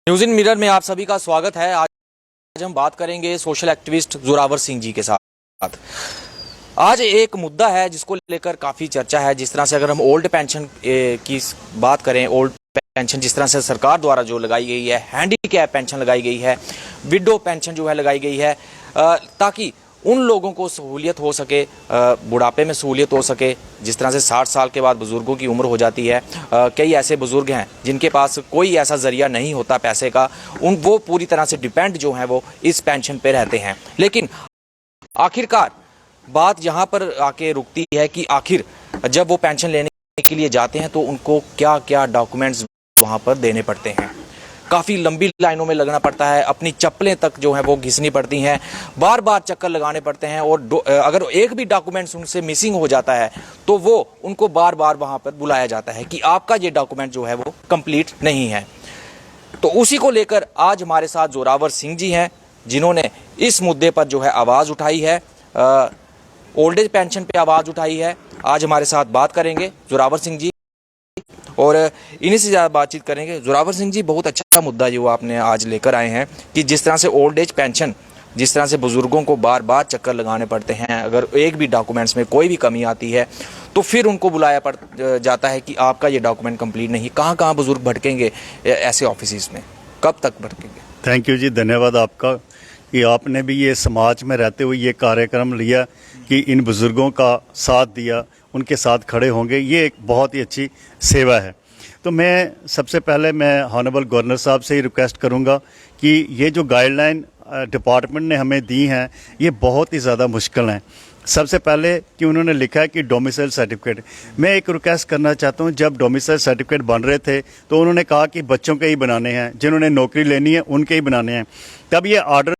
News इन mirror में आप सभी का स्वागत है। आज हम बात करेंगे सोशल एक्टिविस्ट जोरावर सिंह जी के साथ। आज एक मुद्दा है जिसको लेकर काफ़ी चर्चा है। जिस तरह से अगर हम ओल्ड पेंशन की बात करें, ओल्ड पेंशन जिस तरह से सरकार द्वारा जो लगाई गई है, हैंडीकैप पेंशन लगाई गई है, विडो पेंशन जो है लगाई गई है, ताकि उन लोगों को सहूलियत हो सके, बुढ़ापे में सहूलियत हो सके। जिस तरह से 60 साल के बाद बुज़ुर्गों की उम्र हो जाती है, कई ऐसे बुज़ुर्ग हैं जिनके पास कोई ऐसा ज़रिया नहीं होता पैसे का, वो पूरी तरह से डिपेंड जो हैं वो इस पेंशन पे रहते हैं। लेकिन आखिरकार बात यहाँ पर आके रुकती है कि आखिर जब वो पेंशन लेने के लिए जाते हैं तो उनको क्या क्या डॉक्यूमेंट्स वहाँ पर देने पड़ते हैं। काफ़ी लंबी लाइनों में लगना पड़ता है, अपनी चप्पलें तक जो है वो घिसनी पड़ती हैं, बार बार चक्कर लगाने पड़ते हैं, और अगर एक भी डॉक्यूमेंट्स उनसे मिसिंग हो जाता है तो वो उनको बार बार वहाँ पर बुलाया जाता है कि आपका ये डॉक्यूमेंट जो है वो कंप्लीट नहीं है। तो उसी को लेकर आज हमारे साथ जोरावर सिंह जी हैं, जिन्होंने इस मुद्दे पर जो है आवाज़ उठाई है, ओल्ड एज पेंशन पे आवाज़ उठाई है। आज हमारे साथ बात करेंगे जोरावर सिंह जी, और इन्हीं से ज़्यादा बातचीत करेंगे। जोरावर सिंह जी, बहुत अच्छा मुद्दा जो आपने आज लेकर आए हैं कि जिस तरह से ओल्ड एज पेंशन, जिस तरह से बुज़ुर्गों को बार बार चक्कर लगाने पड़ते हैं, अगर एक भी डॉक्यूमेंट्स में कोई भी कमी आती है तो फिर उनको बुलाया पड़ जाता है कि आपका ये डॉक्यूमेंट कंप्लीट नहीं। कहाँ कहाँ बुज़ुर्ग भटकेंगे ऐसे ऑफिस में, कब तक भटकेंगे? थैंक यू जी, धन्यवाद आपका कि आपने भी ये समाज में रहते हुए ये कार्यक्रम लिया कि इन बुज़ुर्गों का साथ दिया, उनके साथ खड़े होंगे। ये एक बहुत ही अच्छी सेवा है। तो मैं सबसे पहले मैं हॉनरेबल गवर्नर साहब से ही रिक्वेस्ट करूंगा कि ये जो गाइडलाइन डिपार्टमेंट ने हमें दी हैं ये बहुत ही ज़्यादा मुश्किल हैं। सबसे पहले कि उन्होंने लिखा है कि डोमिसाइल सर्टिफिकेट, मैं एक रिक्वेस्ट करना चाहता हूं, जब डोमिसाइल सर्टिफिकेट बन रहे थे तो उन्होंने कहा कि बच्चों के ही बनाने हैं, जिन्होंने नौकरी लेनी है उनके ही बनाने हैं। तब ये आर्डर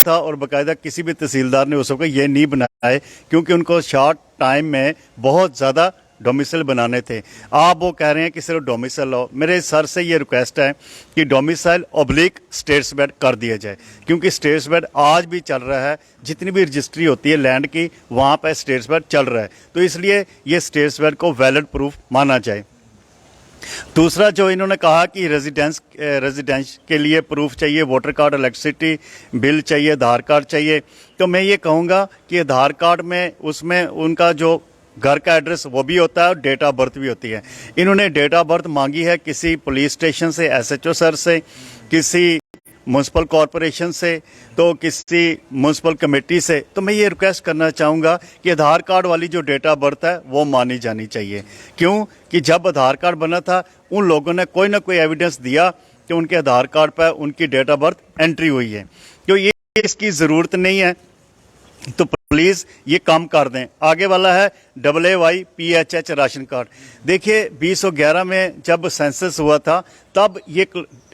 था और बाकायदा किसी भी तहसीलदार ने उसको ये नहीं बनाए, क्योंकि उनको शॉर्ट टाइम में बहुत ज़्यादा डोमिसाइल बनाने थे। आप वो कह रहे हैं कि सिर्फ डोमिसाइल हो। मेरे सर से ये रिक्वेस्ट है कि डोमिसाइल ऑब्लिक स्टेट्स बेड कर दिया जाए, क्योंकि स्टेट्स बेड आज भी चल रहा है। जितनी भी रजिस्ट्री होती है लैंड की, वहाँ पर स्टेट्स बेड चल रहा है, तो इसलिए ये स्टेट्स बेड को वैलिड प्रूफ माना जाए। दूसरा जो इन्होंने कहा कि रेजिडेंस के लिए प्रूफ चाहिए, वोटर कार्ड, इलेक्ट्रिसिटी बिल चाहिए, आधार कार्ड चाहिए। तो मैं ये कहूँगा कि आधार कार्ड में उसमें उनका जो घर का एड्रेस वो भी होता है और डेट ऑफ बर्थ भी होती है। इन्होंने डेट ऑफ बर्थ मांगी है किसी पुलिस स्टेशन से, एसएचओ सर से, किसी म्यूनसिपल कॉरपोरेशन से, तो किसी म्यूनसिपल कमेटी से। तो मैं ये रिक्वेस्ट करना चाहूँगा कि आधार कार्ड वाली जो डेट ऑफ बर्थ है वो मानी जानी चाहिए। क्यों कि जब आधार कार्ड बना था उन लोगों ने कोई ना कोई एविडेंस दिया कि उनके आधार कार्ड पर उनकी डेट ऑफ बर्थ एंट्री हुई है। तो ये इसकी ज़रूरत नहीं है, तो प्लीज़ ये काम कर दें। आगे वाला है AAYPHH राशन कार्ड। देखिए 2011 में जब सेंसस हुआ था तब ये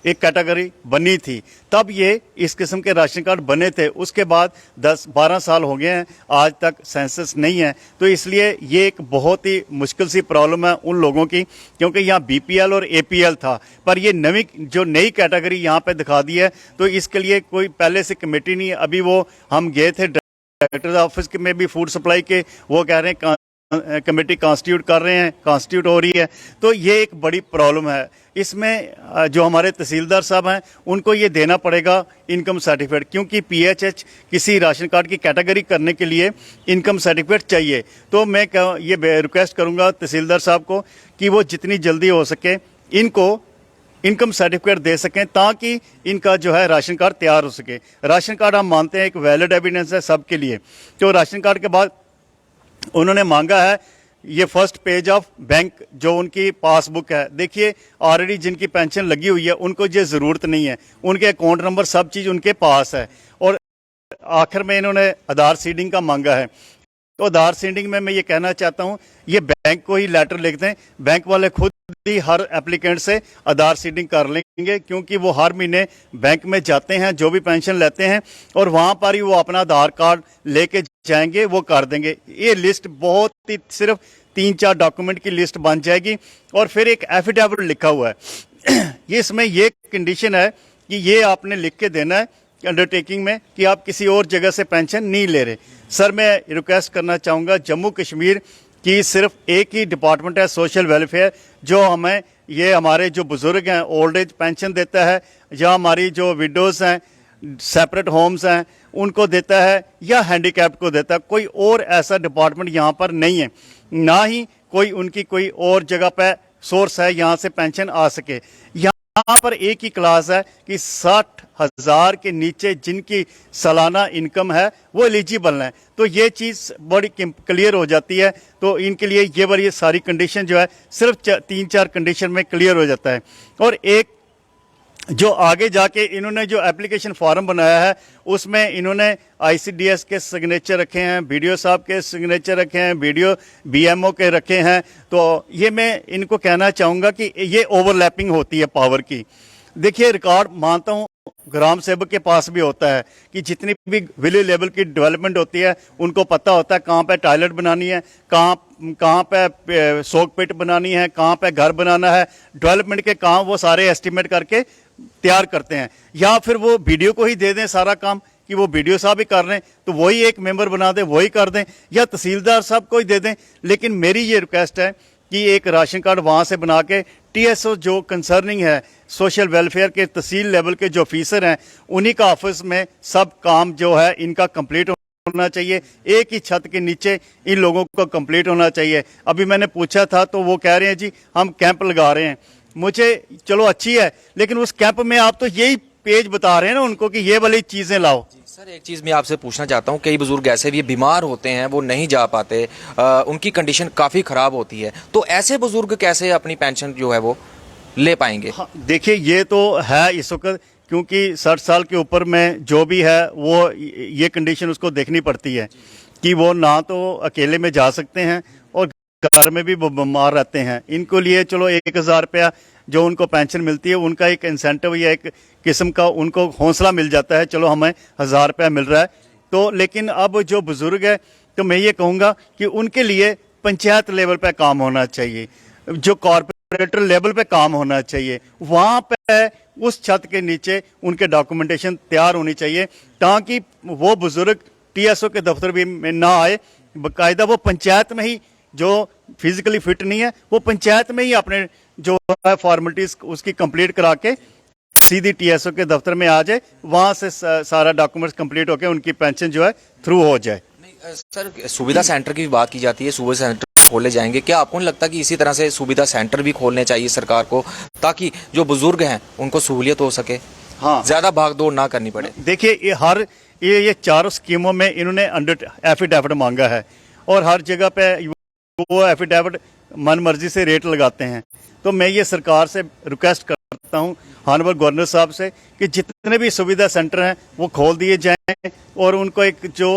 एक कैटेगरी बनी थी, तब ये इस किस्म के राशन कार्ड बने थे। उसके बाद 10-12 साल हो गए हैं, आज तक सेंसस नहीं है। तो इसलिए ये एक बहुत ही मुश्किल सी प्रॉब्लम है उन लोगों की, क्योंकि यहाँ BPL और APL था, पर ये नई कैटेगरी यहाँ पे दिखा दी है। तो इसके लिए कोई पहले से कमेटी नहीं है। अभी वो हम गए थे डायरेक्टर ऑफिस के में भी फूड सप्लाई के, वो कह रहे हैं कमेटी कॉन्स्टिट्यूट कर रहे हैं, कॉन्स्टिट्यूट हो रही है। तो ये एक बड़ी प्रॉब्लम है। इसमें जो हमारे तहसीलदार साहब हैं उनको ये देना पड़ेगा इनकम सर्टिफिकेट, क्योंकि PHH किसी राशन कार्ड की कैटेगरी करने के लिए इनकम सर्टिफिकेट चाहिए। तो मैं ये रिक्वेस्ट करूंगा तहसीलदार साहब को कि वो जितनी जल्दी हो सके इनको इनकम सर्टिफिकेट दे सकें, ताकि इनका जो है राशन कार्ड तैयार हो सके। राशन कार्ड हम मानते हैं एक वैलिड एविडेंस है सबके लिए। तो राशन कार्ड के बाद उन्होंने मांगा है ये फर्स्ट पेज ऑफ बैंक, जो उनकी पासबुक है। देखिए ऑलरेडी जिनकी पेंशन लगी हुई है उनको ये ज़रूरत नहीं है, उनके अकाउंट नंबर सब चीज़ उनके पास है। और आखिर में इन्होंने आधार सीडिंग का मांगा है। तो आधार सीडिंग में मैं ये कहना चाहता हूँ, ये बैंक को ही लेटर लिख दें, बैंक वाले खुद ही हर एप्लीकेंट से आधार सीडिंग कर लेंगे, क्योंकि वो हर महीने बैंक में जाते हैं जो भी पेंशन लेते हैं, और वहाँ पर ही वो अपना आधार कार्ड लेके जाएंगे, वो कर देंगे। ये लिस्ट बहुत ही सिर्फ 3-4 डॉक्यूमेंट की लिस्ट बन जाएगी। और फिर एक एफिडेविट लिखा हुआ है ये इसमें ये कंडीशन है कि ये आपने लिख के देना है अंडरटेकिंग में कि आप किसी और जगह से पेंशन नहीं ले रहे। सर मैं रिक्वेस्ट करना चाहूँगा, जम्मू कश्मीर की सिर्फ एक ही डिपार्टमेंट है सोशल वेलफेयर, जो हमें ये हमारे जो बुजुर्ग हैं ओल्ड एज पेंशन देता है, या हमारी जो विडोज़ हैं सेपरेट होम्स हैं उनको देता है, या हैंडीकैप्ड को देता है। कोई और ऐसा डिपार्टमेंट यहाँ पर नहीं है, ना ही कोई उनकी कोई और जगह पे सोर्स है यहाँ से पेंशन आ सके। यहाँ पर एक ही क्लास है कि 60,000 के नीचे जिनकी सालाना इनकम है वो एलिजिबल हैं। तो ये चीज़ बड़ी क्लियर हो जाती है। तो इनके लिए ये बड़ी सारी कंडीशन जो है सिर्फ 3-4 कंडीशन में क्लियर हो जाता है। और एक जो आगे जाके इन्होंने जो एप्लीकेशन फॉर्म बनाया है उसमें इन्होंने आईसीडीएस के सिग्नेचर रखे हैं, बीडीओ साहब के सिग्नेचर रखे हैं, बीडीओ बीएमओ के रखे हैं। तो ये मैं इनको कहना चाहूँगा कि ये ओवरलैपिंग होती है पावर की। देखिए रिकॉर्ड मानता हूँ ग्राम सेवक के पास भी होता है कि जितनी भी विलेज लेवल की डेवलपमेंट होती है उनको पता होता है कहाँ पे टॉयलेट बनानी है, कहाँ पे सोक पिट बनानी है, कहाँ पे घर बनाना है, डेवलपमेंट के काम वो सारे एस्टिमेट करके तैयार करते हैं। या फिर वो बीडीओ को ही दे दें सारा काम कि वो बीडीओ साहब ही कर रहे हैं तो वही एक मेंबर बना दें, वही कर दें, या तहसीलदार साहब को ही दे दें। लेकिन मेरी ये रिक्वेस्ट है कि एक राशन कार्ड वहाँ से बना के टीएसओ जो कंसर्निंग है सोशल वेलफेयर के तहसील लेवल के जो ऑफिसर हैं उन्हीं का ऑफिस में सब काम जो है इनका कंप्लीट होना चाहिए। एक ही छत के नीचे इन लोगों को कंप्लीट होना चाहिए। अभी मैंने पूछा था तो वो कह रहे हैं जी हम कैंप लगा रहे हैं। मुझे चलो अच्छी है, लेकिन उस कैंप में आप तो यही पेज बता रहे हैं ना उनको कि ये वाली चीज़ें लाओ। सर एक चीज़ मैं आपसे पूछना चाहता हूँ, कई बुजुर्ग ऐसे भी बीमार होते हैं, वो नहीं जा पाते, उनकी कंडीशन काफ़ी ख़राब होती है, तो ऐसे बुजुर्ग कैसे अपनी पेंशन जो है वो ले पाएंगे? हाँ, देखिए ये तो है इस वक्त, क्योंकि 60 साल के ऊपर में जो भी है वो ये कंडीशन उसको देखनी पड़ती है कि वो ना तो अकेले में जा सकते हैं और घर में भी बीमार रहते हैं। इनको लिए चलो 1,000 रुपया जो उनको पेंशन मिलती है उनका एक इंसेंटिव या एक किस्म का उनको हौसला मिल जाता है, चलो हमें 1,000 रुपया मिल रहा है। तो लेकिन अब जो बुजुर्ग है तो मैं ये कहूँगा कि उनके लिए पंचायत लेवल पे काम होना चाहिए, जो कॉर्पोरेटर लेवल पे काम होना चाहिए, वहाँ पे उस छत के नीचे उनके डॉक्यूमेंटेशन तैयार होनी चाहिए ताकि वो बुजुर्ग टीएसओ के दफ्तर भी में ना आए, बाकायदा वो पंचायत में ही जो फिजिकली फिट नहीं है वो पंचायत में ही अपने जो है फॉर्मेलिटीज उसकी कंप्लीट करा के सीधी टीएसओ के दफ्तर में आ जाए, वहाँ से सारा डॉक्यूमेंट्स कंप्लीट होकर उनकी पेंशन जो है थ्रू हो जाए। सर सुविधा सेंटर की भी बात की जाती है, सुविधा सेंटर खोले जाएंगे, क्या आपको नहीं लगता कि इसी तरह से सुविधा सेंटर भी खोलने चाहिए सरकार को ताकि जो बुजुर्ग हैं उनको सहूलियत हो सके? हाँ, ज्यादा भाग दौड़ ना करनी पड़े। देखिए ये चारों स्कीमों में इन्होंने अंडर एफिडेविट मांगा है और हर जगह पे वो एफिडेविट मन मर्जी से रेट लगाते हैं। तो मैं ये सरकार से रिक्वेस्ट करता हूँ हानवर गवर्नर साहब से कि जितने भी सुविधा सेंटर हैं वो खोल दिए जाएं और उनको एक जो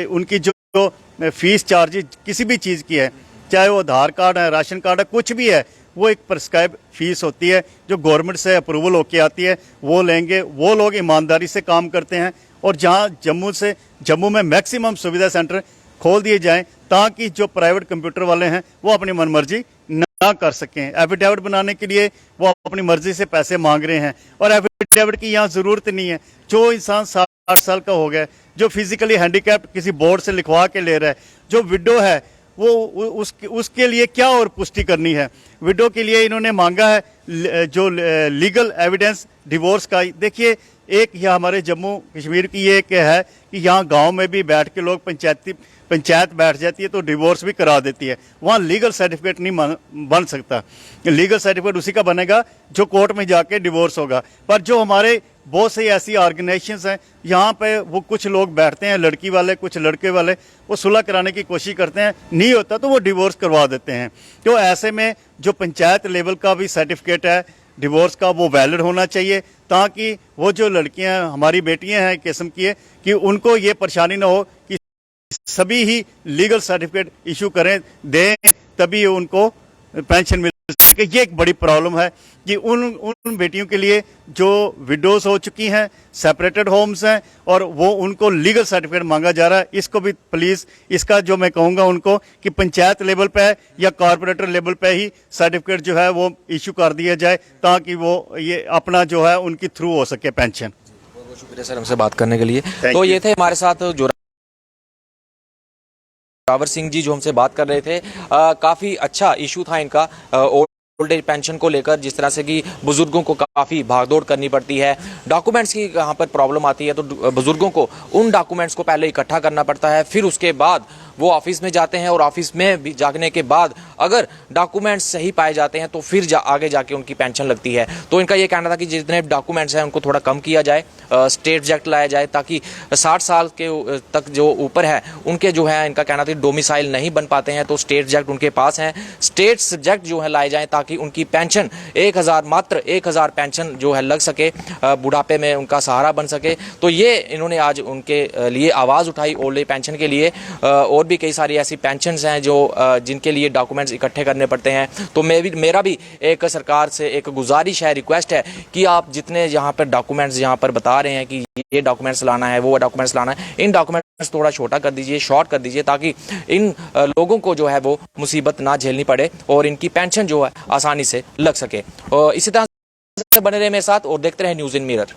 उनकी जो फीस चार्जेज किसी भी चीज़ की है, चाहे वो आधार कार्ड है, राशन कार्ड है, कुछ भी है, वो एक प्रिस्क्राइब फीस होती है जो गवर्नमेंट से अप्रूवल होके आती है, वो लेंगे। वो लोग ईमानदारी से काम करते हैं और जहाँ जम्मू में मैक्सिमम सुविधा सेंटर खोल दिए जाएं ताकि जो प्राइवेट कंप्यूटर वाले हैं वो अपनी मनमर्जी ना कर सकें। एफिडेविट बनाने के लिए वो अपनी मर्जी से पैसे मांग रहे हैं और एफिडेविट की यहाँ ज़रूरत नहीं है। जो इंसान 60 साल का हो गया, जो फिजिकली हैंडीकैप्ड किसी बोर्ड से लिखवा के ले रहा है, जो विडो है वो उसके लिए क्या और पुष्टि करनी है। विडो के लिए इन्होंने मांगा है जो लीगल एविडेंस डिवोर्स का। देखिए एक यह हमारे जम्मू कश्मीर की ये एक है कि यहाँ गांव में भी बैठ के लोग पंचायत बैठ जाती है तो डिवोर्स भी करा देती है, वहाँ लीगल सर्टिफिकेट नहीं बन सकता। लीगल सर्टिफिकेट उसी का बनेगा जो कोर्ट में जाके डिवोर्स होगा। पर जो हमारे बहुत सी ऐसी ऑर्गेनाइजेशंस हैं यहाँ पे वो कुछ लोग बैठते हैं, लड़की वाले कुछ लड़के वाले, वो सुलह कराने की कोशिश करते हैं, नहीं होता तो वो डिवोर्स करवा देते हैं। तो ऐसे में जो पंचायत लेवल का भी सर्टिफिकेट है डिवोर्स का वो वैलिड होना चाहिए ताकि वो जो लड़कियां हमारी बेटियां हैं किस्म की है कि उनको ये परेशानी ना हो कि सभी ही लीगल सर्टिफिकेट इशू करें दें तभी उनको पेंशन मिल सके। ये एक बड़ी प्रॉब्लम है कि उन बेटियों के लिए जो विडोज हो चुकी हैं, सेपरेटेड होम्स हैं और वो उनको लीगल सर्टिफिकेट मांगा जा रहा है। इसको भी प्लीज़ इसका जो मैं कहूँगा उनको कि पंचायत लेवल पे या कॉर्पोरेटर लेवल पे ही सर्टिफिकेट जो है वो इशू कर दिया जाए ताकि वो ये अपना जो है उनकी थ्रू हो सके पेंशन। बहुत बहुत शुक्रिया सर हमसे बात करने के लिए। तो ये थे हमारे साथ जोरावर सिंह जी जो हमसे बात कर रहे थे। काफ़ी अच्छा इशू था इनका। ओल्ड एज पेंशन को लेकर, जिस तरह से कि बुजुर्गों को काफ़ी भागदौड़ करनी पड़ती है, डॉक्यूमेंट्स की यहाँ पर प्रॉब्लम आती है, तो बुजुर्गों को उन डॉक्यूमेंट्स को पहले इकट्ठा करना पड़ता है, फिर उसके बाद वो ऑफिस में जाते हैं और ऑफिस में भी जाने के बाद अगर डॉक्यूमेंट्स सही पाए जाते हैं तो फिर आगे जाके उनकी पेंशन लगती है। तो इनका ये कहना था कि जितने डॉक्यूमेंट्स हैं उनको थोड़ा कम किया जाए, स्टेट सब्जेक्ट लाया जाए, ताकि 60 साल के तक जो ऊपर है उनके जो है, इनका कहना था डोमिसाइल नहीं बन पाते हैं, तो स्टेट सब्जेक्ट उनके पास हैं, स्टेट सब्जेक्ट जो है लाए जाएं ताकि उनकी पेंशन 1000 मात्र 1000 पेंशन जो है लग सके, बुढ़ापे में उनका सहारा बन सके। तो ये इन्होंने आज उनके लिए आवाज़ उठाई ओल्ड एज पेंशन के लिए। और भी कई सारी ऐसी पेंशन्स हैं जो जिनके लिए डॉक्यूमेंट्स इकट्ठे करने पड़ते हैं। तो मेरा भी एक सरकार से एक गुजारिश है, रिक्वेस्ट है कि आप जितने यहाँ पर डॉक्यूमेंट्स यहाँ पर बता रहे हैं कि ये डॉक्यूमेंट्स लाना है, वो डॉक्यूमेंट्स लाना है, इन डॉक्यूमेंट्स थोड़ा छोटा कर दीजिए, शॉर्ट कर दीजिए, ताकि इन लोगों को जो है वो मुसीबत ना झेलनी पड़े और इनकी पेंशन जो है आसानी से लग सके। और इसी तरह से बने रहे मेरे साथ और देखते रहे न्यूज़ इन मिरर।